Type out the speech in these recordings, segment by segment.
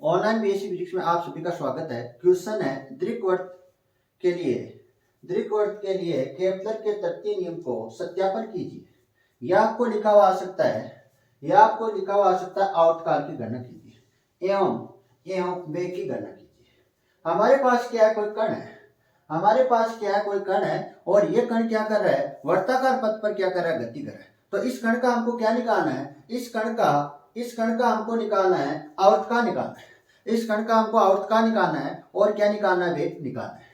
Online BSc physics में आप सभी का स्वागत है। क्वेश्चन है दीर्घवृत्त के लिए केपलर के तृतीय नियम को सत्यापन कीजिए। यह आपको लिखा हुआ आ सकता है आवर्तकाल की गणना कीजिए एवं वेग की गणना कीजिए। हमारे पास क्या है, कोई कण है और ये कण क्या कर रहा है, वर्ताकार पथ पर क्या कर रहा है, गति कर रहा है। तो इस कण का हमको क्या निकालना है, इस कण का हमको निकालना है, आवर्तकाल निकालना है। इस कण का हमको आवर्तकाल निकालना है और क्या निकालना है, वेग निकालना है।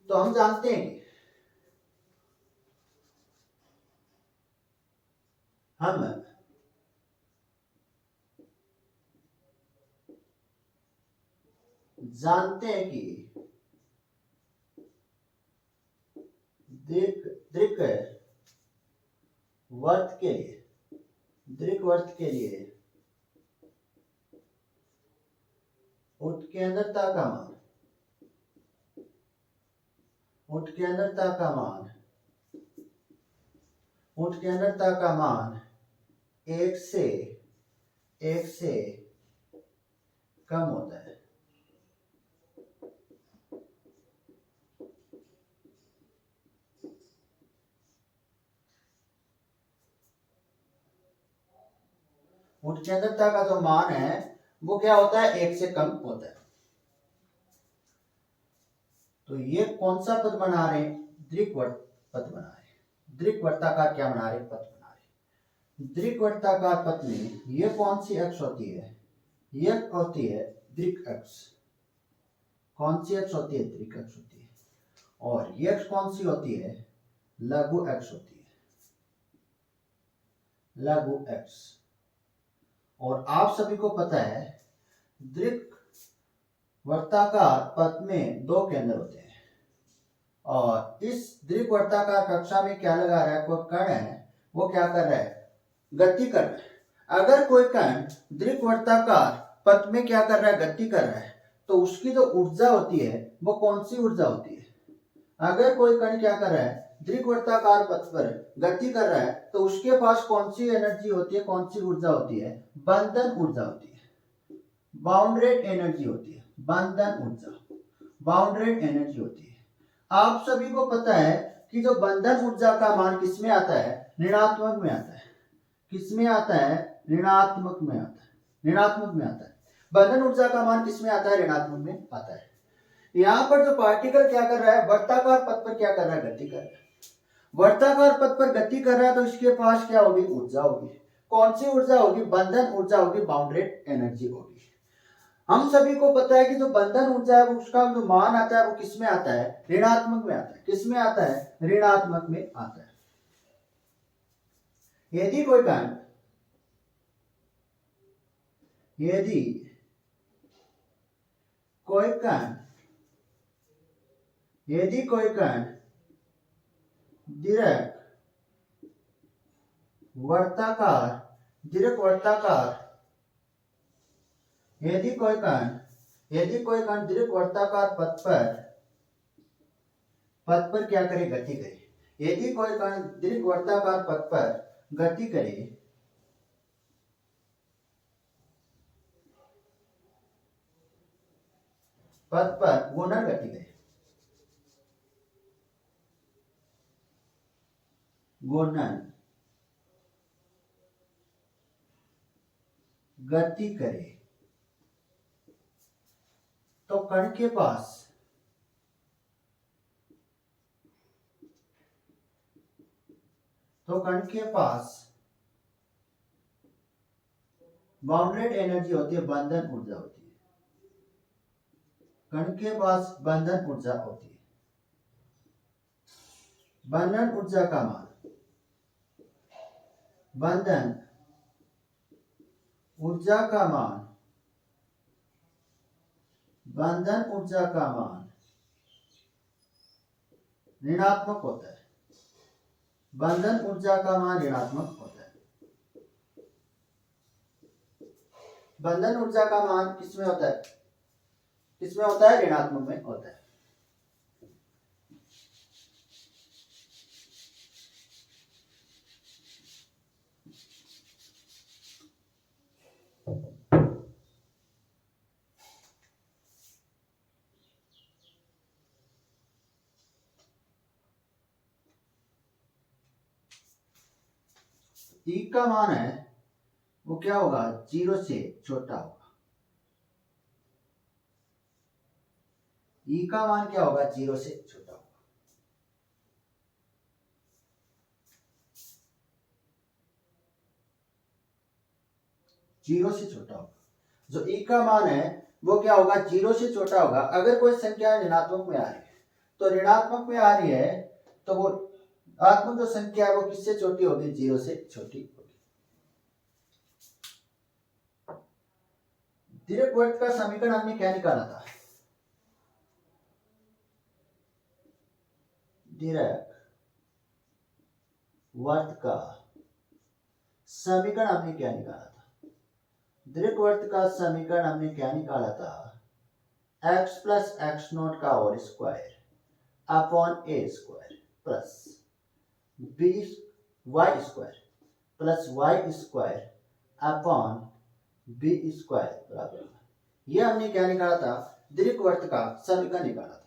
तो हम जानते हैं कि दीर्घवृत्त के लिए उत्केंद्रता का मान एक से कम होता है। उत्केंद्रता का जो मान है वो क्या होता है, एक से कम होता है। तो ये कौन सा पद बना रहे हैं, दीर्घवृत्त पद बना रहे हैं। दीर्घवृत्ताकार क्या बना रहे हैं, पद बना रहे हैं। दीर्घवृत्ताकार पद में ये कौन सी अक्ष होती है, ये होती है दीर्घ अक्ष। कौन सी अक्ष होती है, दीर्घ अक्ष होती है। और ये अक्ष कौन सी होती है, लघु अक्ष होती है, लघु अक्ष। और आप सभी को पता है दीर्घ वर्ताकार पथ में दो केंद्र होते हैं और इस दीर्घ वर्ताकार कक्षा में क्या लगा रहा है, कोई कण है वो क्या कर रहा है, गति कर रहा है। अगर कोई कण दीर्घ वर्ताकार पथ में क्या कर रहा है, गति कर रहा है, तो उसकी जो ऊर्जा होती है वो कौन सी ऊर्जा होती है। अगर कोई कण क्या कर रहा है, दीर्घ वर्ताकार पथ पर गति कर रहा है, तो उसके पास कौन सी एनर्जी होती है, कौन सी ऊर्जा होती है, बंधन ऊर्जा होती है, बाउंडेड एनर्जी होती है, बंधन ऊर्जा, बाउंडेड एनर्जी होती है। आप सभी को पता है कि जो बंधन ऊर्जा का मान किसमें आता है, ऋणात्मक में आता है। किसमें आता है, ऋणात्मक में आता है, ऋणात्मक में आता है। बंधन ऊर्जा का मान किसमें आता है, ऋणात्मक में आता है। यहाँ पर जो पार्टिकल क्या कर रहा है, वर्ताकार पथ पर क्या कर रहा है, गति कर रहा है। वर्ताकार पथ पर गति कर रहा है तो इसके पास क्या होगी, ऊर्जा होगी। कौन सी ऊर्जा होगी, बंधन ऊर्जा होगी, बाउंडेड एनर्जी होगी। हम सभी को पता है कि जो बंधन ऊर्जा है उसका जो मान आता है वो किसमें आता है, ऋणात्मक में आता है। किसमें आता है, ऋणात्मक में आता है। यदि कोई कण दीर्घ वर्ताकार पथ पर क्या करे, गति करे। यदि कोई कण दीर्घ वर्ताकार पथ पर गति करे पथ पर घूर्णन गति करे, घूर्णन गति करे, तो कण के पास बाउंडेड एनर्जी होती है, बंधन ऊर्जा होती है। कण के पास बंधन ऊर्जा होती है। बंधन ऊर्जा का मान, बंधन ऊर्जा का मान ऋणात्मक होता है। बंधन ऊर्जा का मान ऋणात्मक होता है। बंधन ऊर्जा का मान किसमें होता है, किसमें होता है, ऋणात्मक में होता है। ई का मान है वो क्या होगा, 0 से छोटा होगा। ई का मान क्या होगा, 0 से छोटा होगा। जीरो से छोटा होगा। जो ई का मान है वो क्या होगा, 0 से छोटा होगा। अगर कोई संख्या ऋणात्मक में आ रही है तो ऋणात्मक में आ रही है तो वो आत्मक जो संख्या है वो किससे छोटी होगी, 0 से छोटी होगी। दीर्घवृत्त का समीकरण हमने क्या निकाला था, दीर्घवृत्त का समीकरण हमने क्या निकाला था, दीर्घवृत्त का समीकरण हमने क्या निकाला था, x प्लस एक्स नोट का whole square upon a square plus b y square plus y square upon b square बराबर, ये हमने क्या निकाला था, दीर्घवृत्त का समीकरण निकाला था।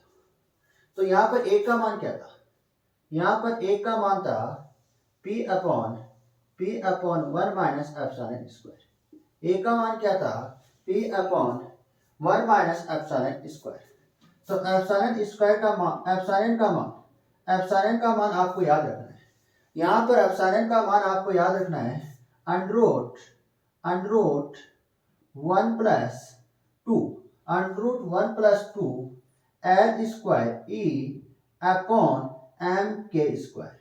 तो यहां पर ए का मान क्या था, यहां पर ए का मान था p upon 1 minus epsilon square. A का मान क्या था, p upon 1 minus epsilon square. तो एप्सिलॉन स्क्वायर का मान, एप्सिलॉन का मान आपको याद रखना है। यहां पर एप्सिलॉन का मान आपको याद रखना है under root 1 plus 2 L square ई अपॉन एम के स्क्वायर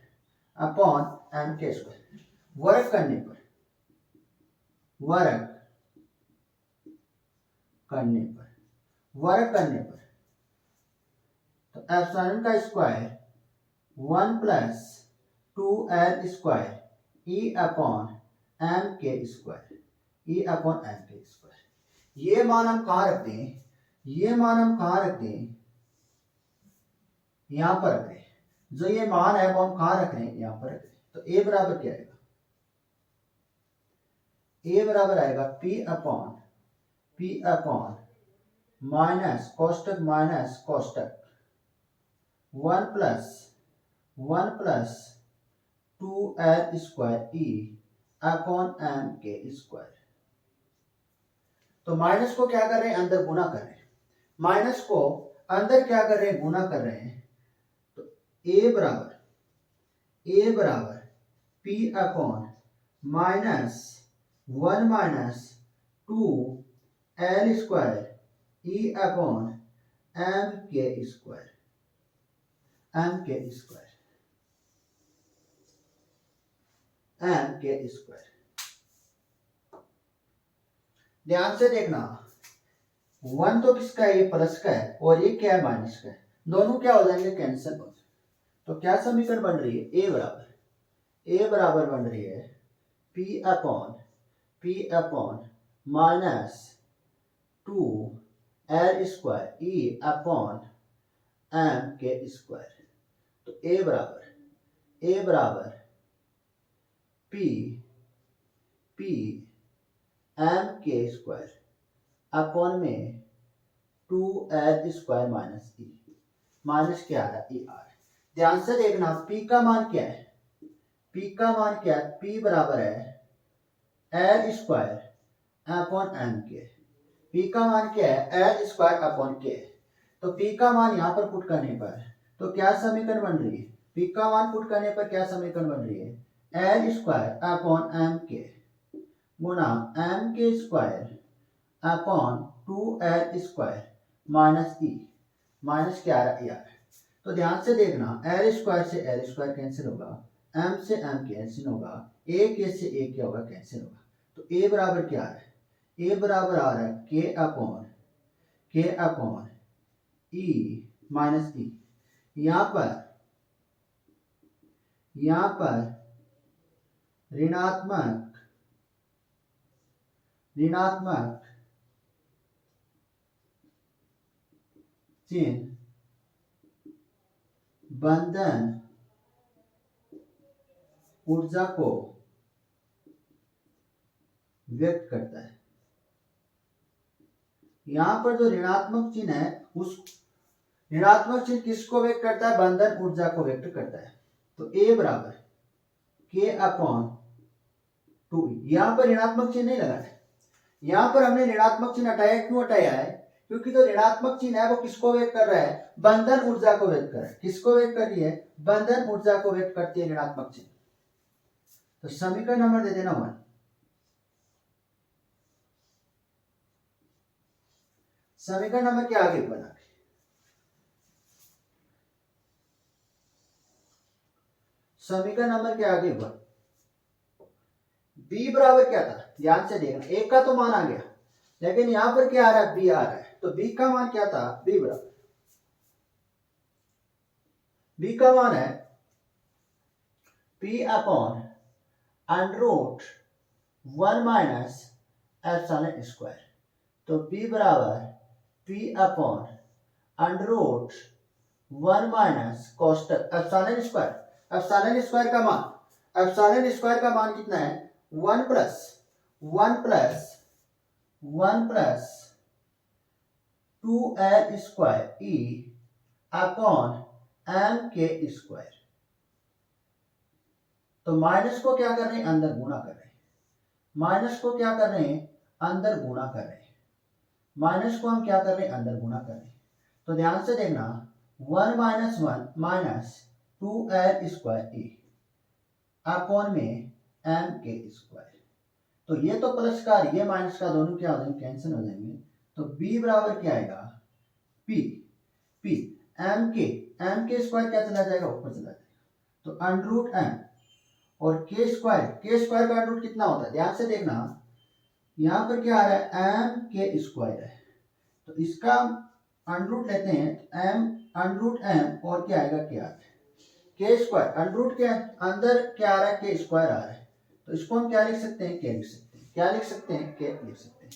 वर्ग करने पर तो एप्सिलॉन का स्क्वायर 1 प्लस 2 एल स्क्वायर ई अपॉन एम के स्क्वायर ये मान हम कहाँ रख दें, यहां पर रख दें। जो ये मान है वो हम कहाँ रख रहे हैं, यहां पर रख रहे हैं। तो ए बराबर क्या आएगा, ए बराबर आएगा p अपॉन माइनस कोष्टक 1 प्लस 2 एल स्क्वायर ई अपॉन एम के स्क्वायर। तो माइनस को क्या कर रहे हैं, अंदर गुना कर रहे हैं, माइनस को अंदर क्या कर रहे हैं, गुना कर रहे हैं। तो ए बराबर p upon minus 1 minus 2 L square ई अपॉन एम के स्क्वायर ध्यान से देखना, 1 तो किसका है, ये प्लस का है, और ये क्या है, माइनस का है। दोनों क्या हो जाएंगे, कैंसिल हो जाएंगे। तो क्या समीकरण बन रही है, ए बराबर बन रही है p upon minus 2 L square ई अपॉन एम के स्क्वायर। तो ए बराबर p एम के स्क्वायर अपॉन में 2 एल स्क्वायर माइनस ई, माइनस क्या आ रहा है, ई आ रहा है। ध्यान से देखना, p का मान क्या है, p बराबर है एल स्क्वायर अपॉन एम के। p का मान क्या है, एल स्क्वायर अपॉन के। तो p का मान यहाँ पर पुट करने पर तो क्या समीकरण बन रही है, p का मान पुट करने पर क्या समीकरण बन रही है, एल स्क्वायर अपॉन एम के गुना एम के square upon 2 L square minus ई, माइनस क्या आ रहा है, तो ध्यान से देखना, एल स्क्वायर से एल स्क्वायर कैंसिल होगा, एम से एम कैंसिल होगा, ए के से ए क्या होगा, कैंसिल होगा। तो ए बराबर क्या आ रहा है, ए बराबर आ रहा है के अपॉन ई माइनस ई। यहां पर ऋणात्मक चिन्ह बंधन ऊर्जा को व्यक्त करता है। यहां पर जो ऋणात्मक चिन्ह है, उस ऋणात्मक चिन्ह किसको व्यक्त करता है, बंधन ऊर्जा को व्यक्त करता है। तो ए बराबर के अपॉन 2E। यहां पर ऋणात्मक चिन्ह नहीं लगाना है, यहां पर हमने ऋणात्मक चिन्ह हटाया। क्यों हटाया है? क्योंकि जो ऋणात्मक चिन्ह है वो किसको व्यक्त कर रहा है? बंधन ऊर्जा को व्यक्त कर रहा है। किसको व्यक्त कर रही है? बंधन ऊर्जा को व्यक्त करती है ऋणात्मक चिन्ह। तो समीकरण नंबर दे देना 1। समीकरण नंबर के आगे बना समीकरण नंबर के आगे बढ़। b बराबर क्या था? ध्यान से देखना, एक का तो मान आ गया, लेकिन यहां पर क्या आ रहा है? b आ रहा है। तो b का मान क्या था? b बराबर, b का मान है p upon under root 1 minus epsilon square. तो p बराबर p upon under root 1 minus कोष्टक एप्सिलॉन स्क्वायर। एप्सिलॉन स्क्वायर का मान, एप्सिलॉन स्क्वायर का मान कितना है? 1 plus 2l square e upon m के स्क्वायर। तो माइनस को क्या कर रहे हैं? अंदर गुणा कर रहे हैं। माइनस को क्या कर रहे हैं? अंदर गुणा कर रहे हैं। माइनस को हम क्या कर रहे हैं? अंदर गुणा कर रहे हैं। तो ध्यान से देखना, 1 minus 1 minus 2l square e upon में m के स्क्वायर। तो ये तो प्लस का, ये माइनस का, दोनों क्या हो जाएंगे? कैंसिल हो जाएंगे। तो b बराबर क्या आएगा? p m के स्क्वायर क्या चला जाएगा? ऊपर चला जाएगा। तो अंडर रूट m और के स्क्वायर का अंडर रूट कितना होता है? ध्यान से देखना, यहां पर क्या आ रहा है? m के स्क्वायर है, तो इसका अंडर रूट लेते हैं। m अंडर रूट m और क्या आएगा? क्या के स्क्वायर। अंडर रूट के अंदर क्या आ रहा है? के स्क्वायर आ रहा है। तो इसको हम क्या लिख सकते हैं? के लिख सकते हैं। क्या लिख सकते हैं? के लिख सकते हैं।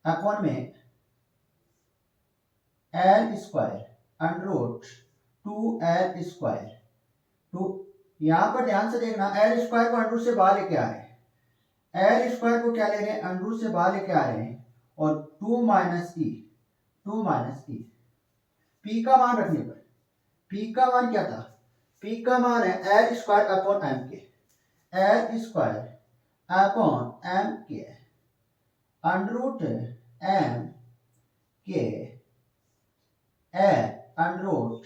अपॉन में L square under root 2l square. Two, यहां पर ध्यान से देखना, एल स्क्वायर को अंडर रूट से बाहर लेके आ रहे हैं। एल स्क्वायर को क्या ले रहे हैं? अंडर रूट से बाहर लेके आ रहे हैं। और 2 माइनस ई पी का मान रखने पर, पी का मान क्या था? पी का मान है एल स्क्वायर अपॉन एम के। एल स्क्वायर अपॉन एम के अंडर रूट एम के एल अंडर रूट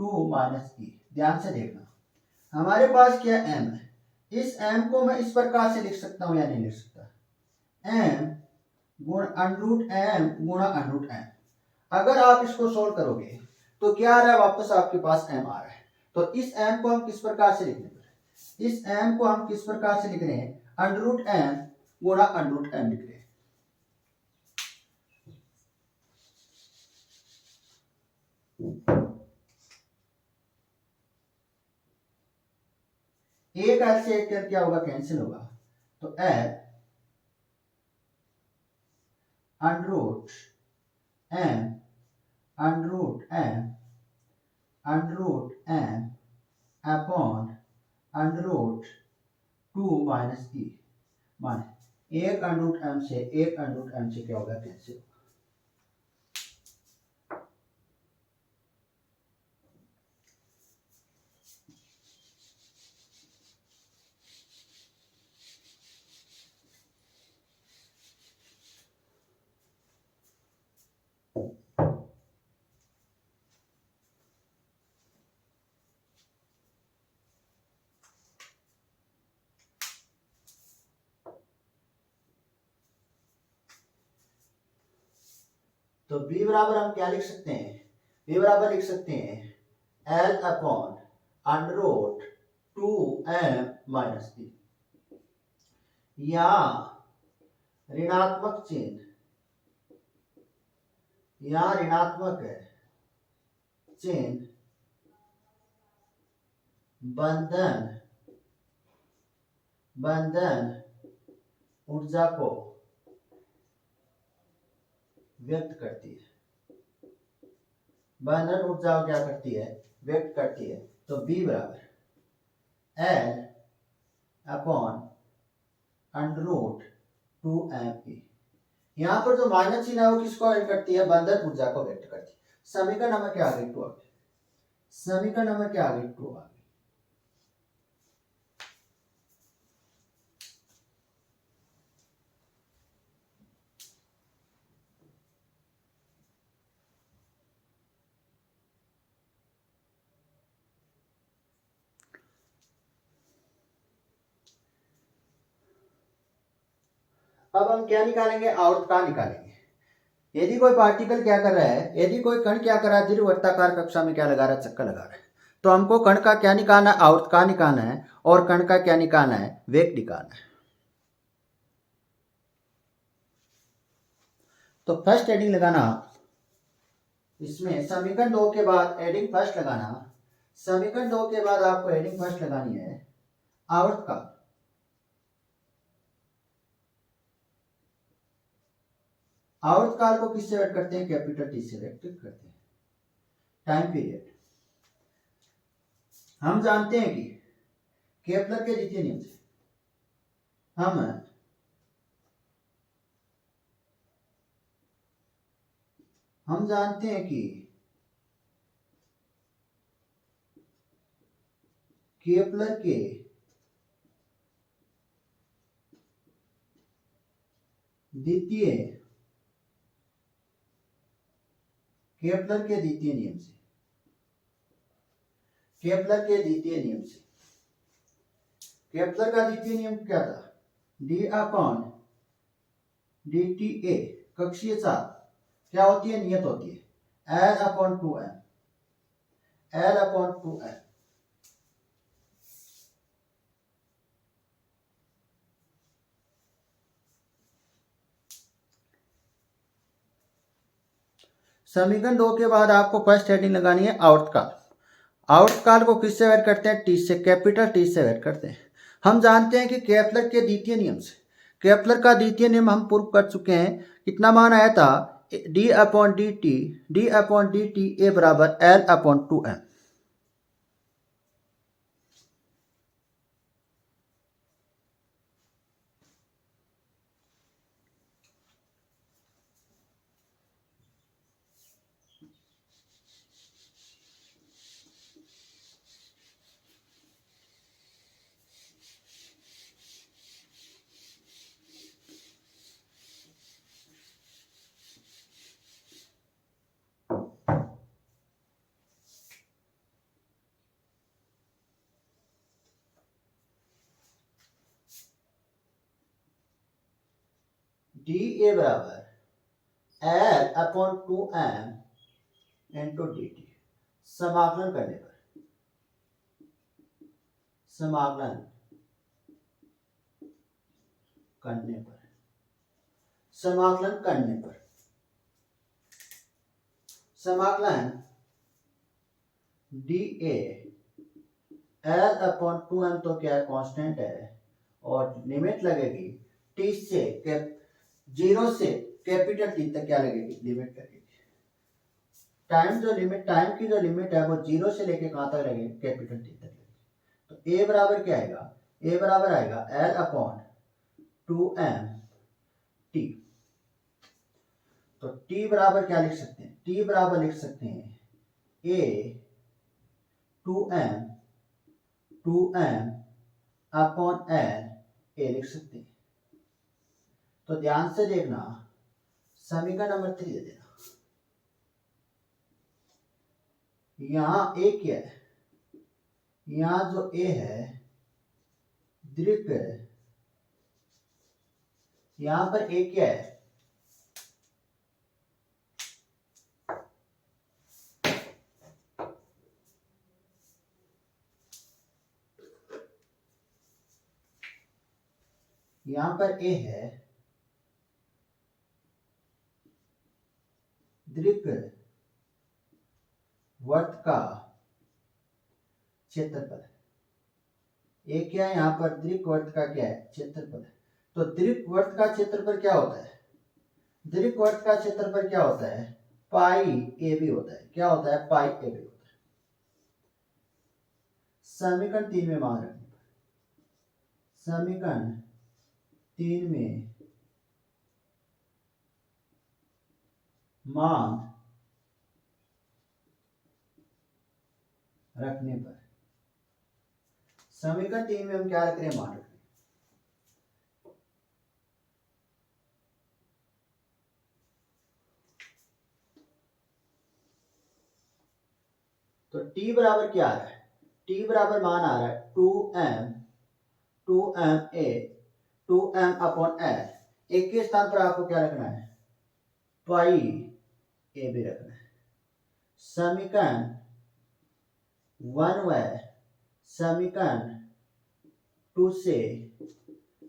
2 माइनस ई। ध्यान से देखना, हमारे पास क्या m है? इस m को मैं इस प्रकार से लिख सकता हूं या नहीं लिख सकता? m गुण अंडर रूट m गुणा अंडर रूट m। अगर आप इसको सोल्व करोगे तो क्या आ रहा है? वापस आपके पास m आ रहा है। तो इस m को हम किस प्रकार से लिख रहे हैं? इस m को हम किस प्रकार से लिख रहे हैं? अंडर रूट m गुणा अंडर रूट m लिख रहे हैं। एक एल से एक क्या होगा? कैंसिल होगा। तो l under root m under root m upon under root 2 minus e. माने एक अंडर रूट m से एक अंडर रूट m से क्या होगा? कैंसिल। तो b बराबर हम क्या लिख सकते हैं? b बराबर लिख सकते हैं l upon under root 2m minus e. या ऋणात्मक चिन्ह, या ऋणात्मक चिन्ह बंधन ऊर्जा को व्यक्त करती है। बंधन ऊर्जा को क्या करती है? व्यक्त करती है। तो b बराबर l upon under root 2m E. यहां पर जो माइनस चिन्ह है वो किसको व्यक्त करती है? बंधन ऊर्जा को व्यक्त करती है। समीकरण नंबर क्या आ गई, 2 आ गई। समीकरण नंबर क्या आ गई, 2 आ गई। अब हम क्या निकालेंगे, आवर्तकाल निकालेंगे। यदि कोई पार्टिकल क्या कर रहा है, यदि कोई कण क्या कर रहा है, दीर्घवृत्ताकार कक्षा में क्या लगा रहा है, चक्कर लगा रहा है, तो हमको कण का क्या निकालना है, आवर्तकाल निकालना है, और कण का क्या निकालना है, वेग निकालना है। तो फर्स्ट हेडिंग लगाना, इसमें समीकरण 2 के बाद हेडिंग फर्स्ट लगाना। समीकरण 2 के बाद आपको हेडिंग फर्स्ट लगानी है आवर्तकाल। आवर्तकाल को किससे व्यक्त करते हैं, कैपिटल टी से व्यक्त करते हैं। टाइम पीरियड हम जानते हैं कि केपलर के द्वितीय नियम से हम जानते हैं कि केपलर के द्वितीय नियम से, केपलर के द्वितीय नियम से, केपलर का द्वितीय नियम क्या था, डी अपॉन डी टी ए कक्षीय चाल क्या होती है, नियत होती है, L upon 2m, L upon 2m। समीकरण 2 के बाद आपको फर्स्ट हेडिंग लगानी है आवर्तकाल। आवर्तकाल को किससे व्यक्त करते हैं, टी से, कैपिटल टी से व्यक्त करते हैं। हम जानते हैं कि केपलर के द्वितीय नियम से, केपलर का द्वितीय नियम हम प्रूव कर चुके हैं। कितना मान आया था, d upon d t a बराबर l upon 2m। D a बराबर l upon 2m into d t. समाकलन करने पर, समाकलन करने पर, समाकलन करने पर, समाकलन D A L upon 2m तो क्या है, कांस्टेंट है, और लिमिट लगेगी टी से, जीरो से कैपिटल टी तक क्या लगेगी, लिमिट लगेगी। टाइम जो लिमिट, टाइम की जो लिमिट है वो जीरो से लेके कहां तक लगेगी, कैपिटल टी तक लगेगी। तो ए बराबर क्या आएगा, ए बराबर आएगा एल अपॉन 2m टी। तो टी बराबर क्या लिख सकते हैं, टी बराबर लिख सकते हैं ए 2m अपॉन एल, ए लिख सकते हैं। तो ध्यान से देखना, समीकरण नंबर 3 दे देना। यहां ए क्या है, यहां जो ए है दीर्घ, यहां पर ए क्या है, यहां पर ए है दीर्घ वर्त का क्षेत्रफल। ए क्या है, यहां पर दीर्घ वर्त का क्या है, क्षेत्रफल है। तो दीर्घ वर्त का क्षेत्रफल क्या होता है, दीर्घ वर्त का क्षेत्रफल क्या होता है, पाई ए बी होता है। क्या होता है, पाई ए बी होता है। समीकरण 3 में मान रखने पर, समीकरण 3 में मान रखने पर। समीकरण 3 में हम क्या रख रहे हैं, मान रख रहे हैं। तो t बराबर क्या आ रहा है, t बराबर मान आ रहा है 2m अपॉन l। एक के स्थान पर आपको क्या रखना है, पाई ए भी रखना है। समीकरण 1 व समीकरण 2 से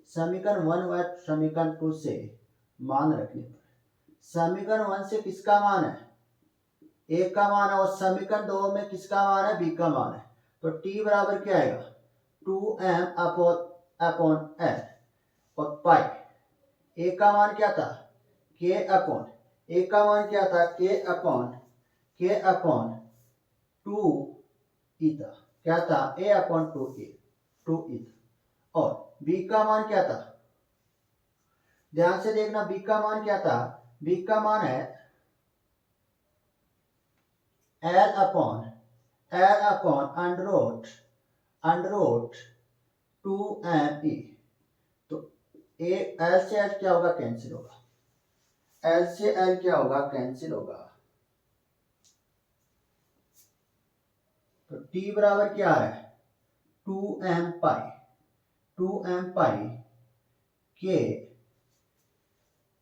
समीकरण 1 व समीकरण 2 से मान रखने पर, समीकरण 1 से किसका मान है, ए का मान है, और समीकरण 2 में किसका मान है, बी का मान है। तो t बराबर क्या आएगा, 2m अपॉन l और पाई। ए का मान क्या था, k अपॉन, ए का मान क्या था, k अपॉन 2 ई था, क्या था, a अपॉन 2 ई था। और b का मान क्या था, ध्यान से देखना, b का मान क्या था, b का मान है l upon under root 2m e। तो a l से l क्या होगा, कैंसिल होगा, l से l क्या होगा, कैंसिल होगा। तो t बराबर क्या आ रहा है, 2m पाई के,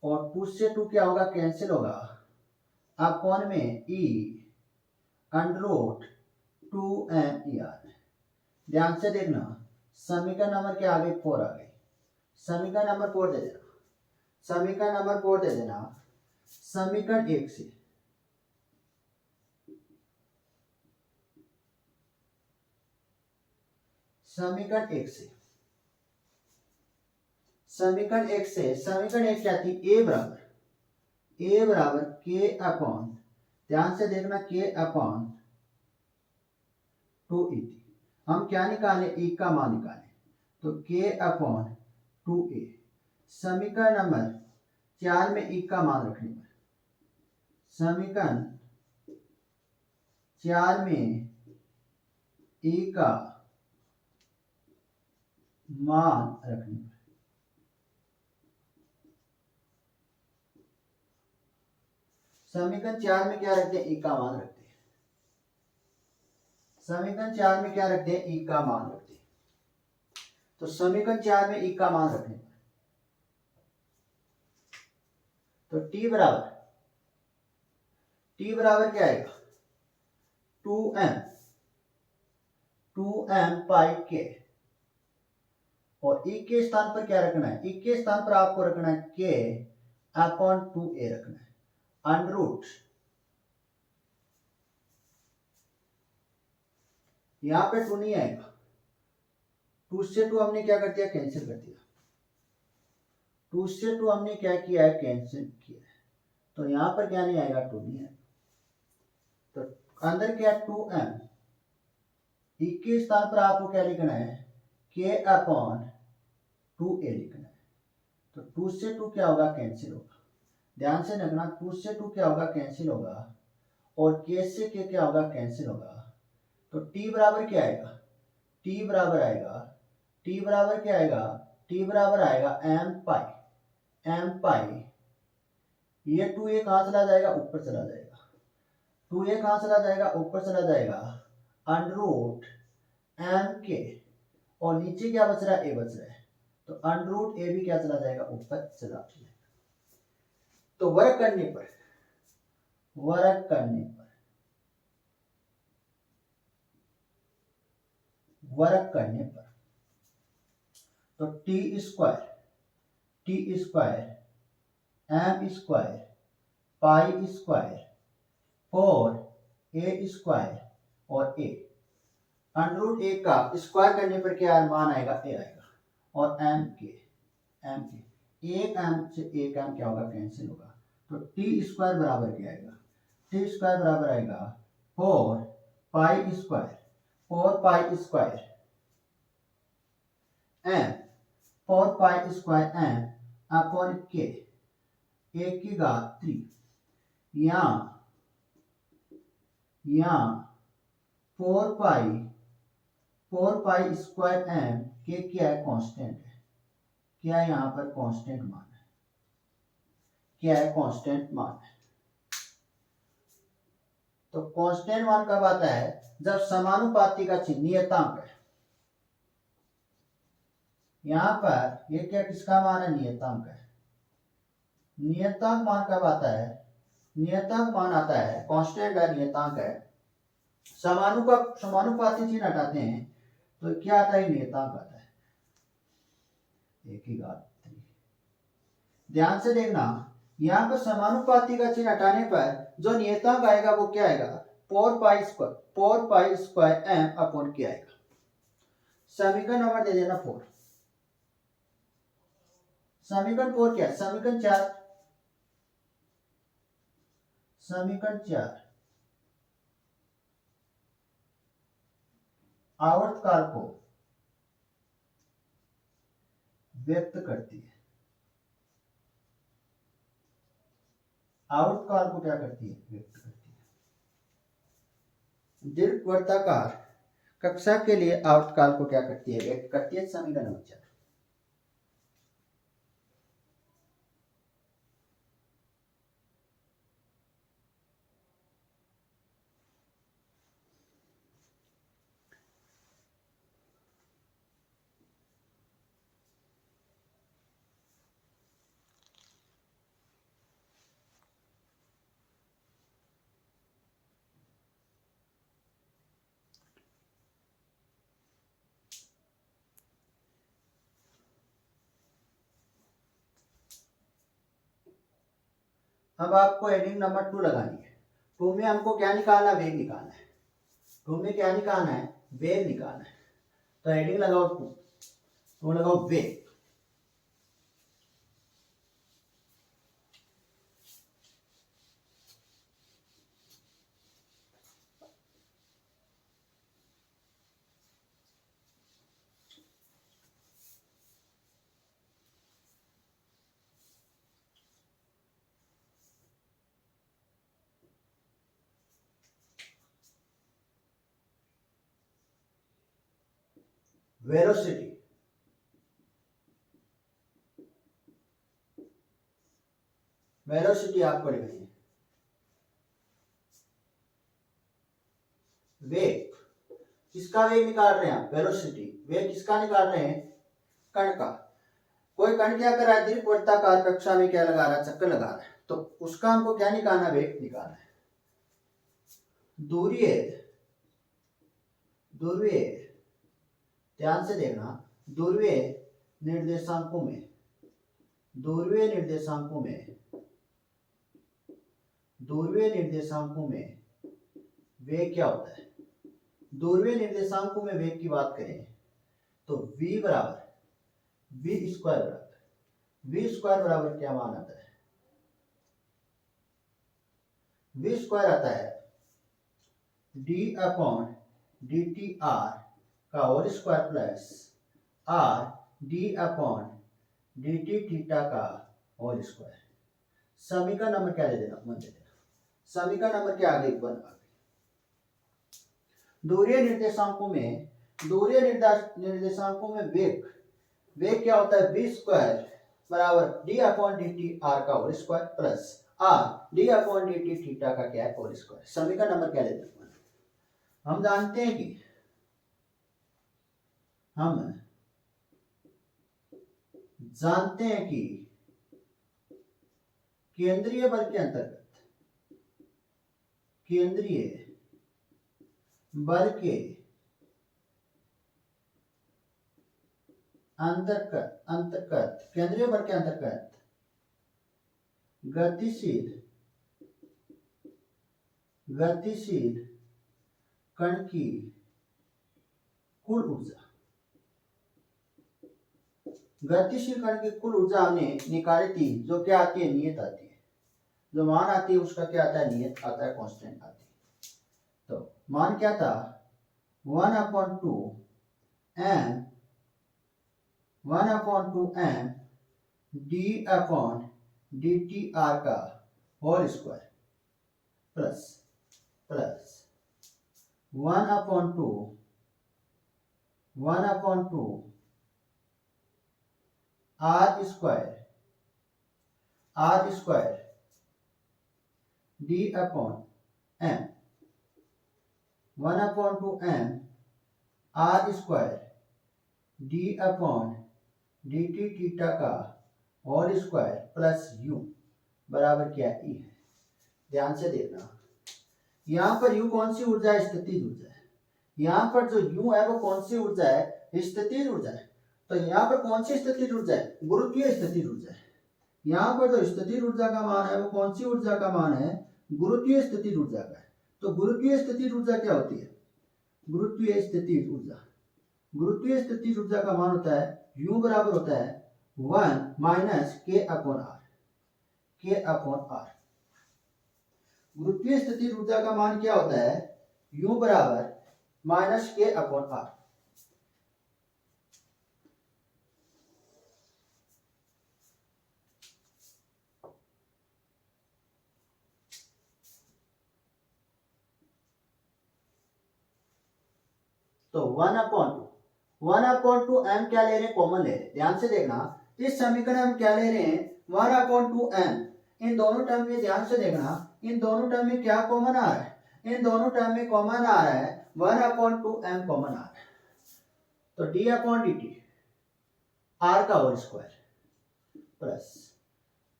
और 2 से 2 क्या होगा, कैंसिल होगा, अपॉन में e under root 2m e आ रहा है। ध्यान से देखना, समीकरण नंबर क्या आ गई, 4 आ गई। समीकरण नंबर 4 दे देना, समीकरण नंबर 4 दे देना। समीकरण 1 से समीकरण 1 से समीकरण 1 क्या थी, ए बराबर के अपॉन, ध्यान से देखना, के अपॉन 2 ई थी। हम क्या निकाले, ई का मान निकाले, तो के अपॉन 2a। समीकरण नंबर 4 में ई का मान रखने पर, समीकरण 4 में ई का मान रखने पर, समीकरण 4 में क्या रखते हैं, ई का मान रखते हैं। समीकरण 4 में क्या रखते हैं, ई का मान रखते हैं। तो समीकरण 4 में ई का मान रखने पर, तो t बराबर क्या आएगा, 2m पाई के, और e के स्थान पर क्या रखना है, e के स्थान पर आपको रखना है k अपॉन 2a रखना है, अंडर रूट, यहां पे 2 नहीं आएगा, 2 से 2 हमने क्या कर दिया, कैंसिल कर दिया। 2 से 2 हमने क्या किया है, कैंसिल किया है। तो यहां पर क्या नहीं आएगा, 2 नहीं आएगा। तो अंदर क्या है, 2m, e के स्थान पर आपको क्या लिखना है, k अपॉन 2a लिखना है। तो 2 से 2 क्या होगा, कैंसिल होगा। ध्यान से रखना, 2 से 2 क्या होगा, कैंसिल होगा, और k से k क्या होगा, कैंसिल होगा। तो t बराबर क्या आएगा, t बराबर क्या आएगा, t बराबर आएगा m पाई, ये 2a कहां चला जाएगा, ऊपर चला जाएगा, 2a कहां चला जाएगा, ऊपर चला जाएगा, अंडर रूट m के, और नीचे क्या बच रहा है, a बच रहा है। तो अंडर रूट a भी क्या चला जाएगा, ऊपर चला जाएगा। तो वर्क करने पर तो T square M square pi square 4a square और a, अंडर रूट ए का स्क्वायर करने पर क्या मान आएगा, a आएगा, और m के एक m से एक m क्या होगा, कैंसिल होगा। तो टी स्क्वायर बराबर क्या आएगा, टी स्क्वायर बराबर आएगा 4 pi square m, 4 pi square m upon के, एक की घात 3, या 4 पाई स्क्वायर एम के क्या है, कांस्टेंट है। क्या है यहाँ पर कांस्टेंट मान है, क्या है कांस्टेंट मान है। तो कांस्टेंट मान कब आता है, जब समानुपाती का चिन्ह नियतांक है। यहाँ पर ये क्या किसका मान है, नियतांक है। नियतांक मान कब आता है, नियतांक मान आता है, कांस्टेंट है नियतांक है, समानुपाती चिन्ह हटाते हैं तो क्या आता है, नियतांक आता है। एक ही बात, ध्यान से देखना, यहाँ पर समानुपाती का चिन्ह हटाने पर जो नियतांक आएगा वो क्या आएगा, 4 पाई एम अपॉन क्या आएगा। समीकरण नंबर दे देना 4। समीकरण 4 क्या है, समीकरण 4 आवर्तकाल को व्यक्त करती है। आवर्तकाल को क्या करती है, व्यक्त करती है। दीर्घवृत्ताकार कक्षा के लिए आवर्तकाल को क्या करती है, व्यक्त करती है। समीकरण नंबर 4। अब आपको हेडिंग नंबर 2 लगानी है। 2 में हमको क्या निकालना, वेग निकालना है। 2 में क्या निकालना है, वेग निकालना है। तो हेडिंग लगाओ 2, तो लगाओ वेग। वेलोसिटी, वेलोसिटी आपको लिखनी है। वेग, किसका वेग निकाल रहे हैं आप, वेलोसिटी। वेग किसका निकाल रहे हैं, कण का। कोई कण क्या कर रहा है, दीर्घवृत्ताकार कक्षा में क्या लगा रहा है, चक्कर लगा रहा है, तो उसका हमको क्या निकालना, वेग निकालना है। दूरी है, ध्रुवीय, ध्यान से देखना, ध्रुवीय निर्देशांकों में, ध्रुवीय निर्देशांकों में, ध्रुवीय निर्देशांकों में वेग क्या होता है। ध्रुवीय निर्देशांकों में वेग की बात करें तो v बराबर v स्क्वायर बराबर, v स्क्वायर बराबर क्या मान आता है, v स्क्वायर आता है d upon d t r का whole square plus r d upon d t theta का होल स्क्वायर। समीकरण नंबर क्या दे देना, 1 दे देना। समीकरण नंबर क्या आगे 1 आ गई। दूरीय निर्देशांकों में, दूरीय निर्देशांकों में वेग, वेग क्या होता है, v स्क्वायर बराबर d upon d t r का whole square plus r d upon d t theta का क्या है, होल स्क्वायर। समीकरण नंबर क्या दे देना। हम जानते हैं कि केंद्रीय बल के अंतर्गत, केंद्रीय बल के अंतर्गत, केंद्रीय बल के अंतर्गत गतिशील कण की कुल ऊर्जा, गतिशील कण की कुल ऊर्जा हमने निकाली थी, जो क्या आती है, नियत आती है। जो मान आती है उसका क्या आता है, नियत आता है, कांस्टेंट आती है। तो मान क्या था, 1/2 m d upon d t r का whole square plus 1/2 r square d upon m, 1/2 m r square d upon dt थीटा का होल स्क्वायर प्लस u बराबर क्या ई है। ध्यान से देखना, यहां पर u कौन सी ऊर्जा है? स्थितिज ऊर्जा है। यहां पर जो u है वो कौन सी ऊर्जा है? स्थितिज ऊर्जा है। तो यहां पर कौन सी स्थितिज ऊर्जा है? गुरुत्वीय स्थितिज ऊर्जा है। यहां पर जो स्थितिज ऊर्जा का मान है वो कौन सी ऊर्जा का मान है? गुरुत्वीय स्थितिज ऊर्जा का है। तो गुरुत्वीय स्थितिज ऊर्जा क्या होती है? गुरुत्वीय स्थितिज ऊर्जा का मान होता है u बराबर होता है 1 माइनस k अपॉन r। गुरुत्वीय स्थितिज ऊर्जा का मान क्या होता है? u बराबर माइनस k अपॉन r। तो 1/2 m क्या ले रहे हैं? कॉमन ले रहे हैं। ध्यान से देखना, इस समीकरण हम क्या ले रहे हैं? 1/2 m। इन दोनों टर्म में ध्यान से देखना, इन दोनों टर्म में क्या कॉमन आ रहा है? इन दोनों टर्म में कॉमन आ रहा है 1/2 m कॉमन आ रहा है। तो d अपॉन dt r का whole square plus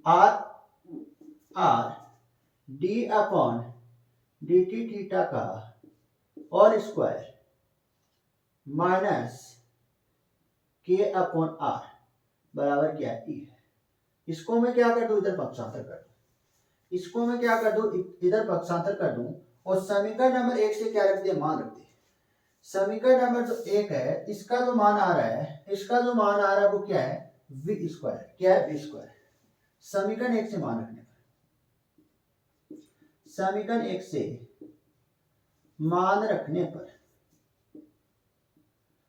r d upon dt थीटा का whole square minus k upon r बराबर क्या ई है। इसको मैं क्या कर दूं? इधर पक्षांतर कर दूं। इसको मैं क्या कर दूं? इधर पक्षांतर कर दूं और समीकरण नंबर 1 से क्या रख दिया? मान रख दिया। समीकरण नंबर जो 1 है इसका जो मान आ रहा है, वो क्या है? v square. क्या है? v square. समीकरण 1 से मान रखने पर, समीकरण 1 से मान रखने पर,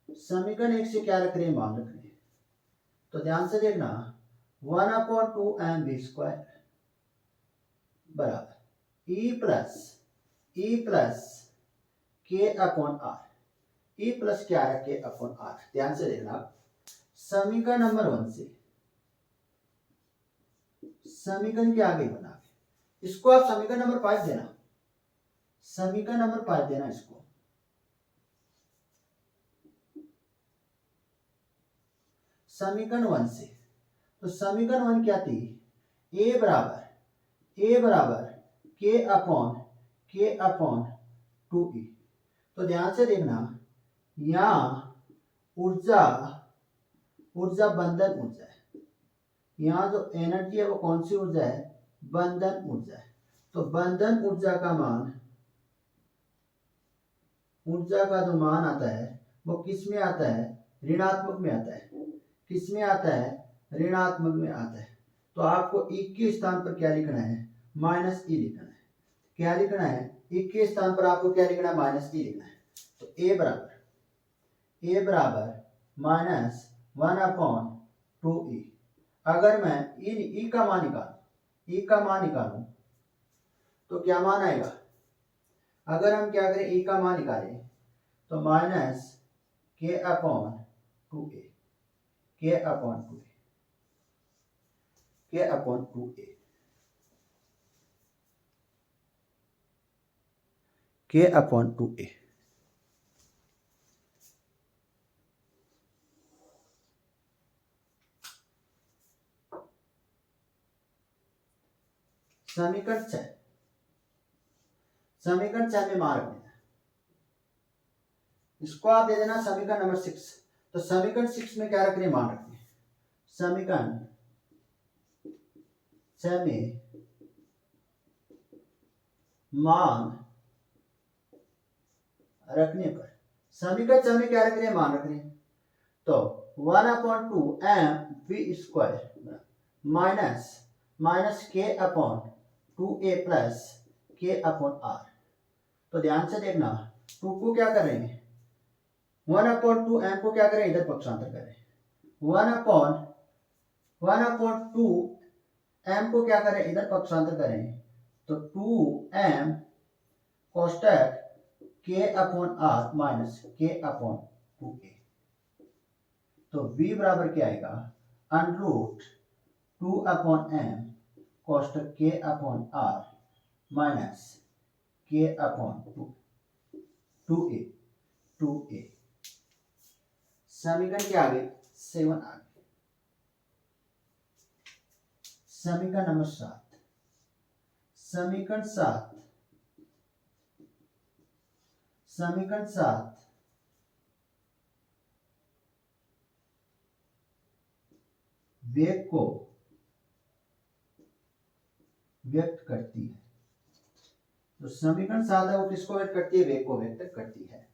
समीकरण 1 से क्या रख रहे हैं? मान रख रहे हैं। तो ध्यान से देखना, 1/2 m v स्क्वायर बराबर e plus k upon r। e plus क्या है? k upon r। ध्यान से देखना, समीकरण नंबर 1 से समीकरण के आगे बना के इसको आप समीकरण नंबर 5 देना, समीकरण नंबर 5 देना इसको। समीकरण 1 से, तो समीकरण 1 क्या थी? a बराबर k अपॉन 2e। तो ध्यान से देखना, यहाँ ऊर्जा बंधन ऊर्जा है। यहाँ जो एनर्जी है वो कौन सी ऊर्जा है? बंधन ऊर्जा है। तो बंधन ऊर्जा का मान, ऊर्जा का जो मान आता है वो किस में आता है? ऋणात्मक में आता है। किस में आता है? ऋणात्मक में आता है। तो आपको e के स्थान पर क्या लिखना है? माइनस ई लिखना है। क्या लिखना है? e के स्थान पर आपको क्या लिखना है? माइनस ई लिखना है। तो a बराबर माइनस 1/2e। अगर मैं e का मान निकालूं तो क्या मान आएगा? अगर हम क्या करें? e का मान निकालें तो minus k upon 2a, k upon 2a, k upon 2a। समीकरण 6 में मान रखना, इसको आप दे देना समीकरण नंबर 6। तो समीकरण 6 में क्या रख रहे हैं? मान रखते हैं। समीकरण 6 में मान रखने पर, समीकरण 6 में क्या रख रहे हैं? मान रख रहे हैं। तो 1/2 m v square minus k upon 2a plus k upon r। तो ध्यान से देखना, 2 को क्या कर रहे हैं? 1/2 m को क्या करें? इधर पक्षांतर करें। 1/2 m को क्या करें? इधर पक्षांतर करें। तो 2m कोष्टक k upon R minus k upon 2a। तो v बराबर क्या आएगा, अंडर रूट 2 अपॉन m कोष्टक k upon r minus k upon 2a। समीकरण के आगे 7 आ गए। समीकरण नंबर 7, समीकरण 7 वेग को व्यक्त करती है। तो समीकरण 7 है वो किसको व्यक्त करती है, वेग को व्यक्त करती है।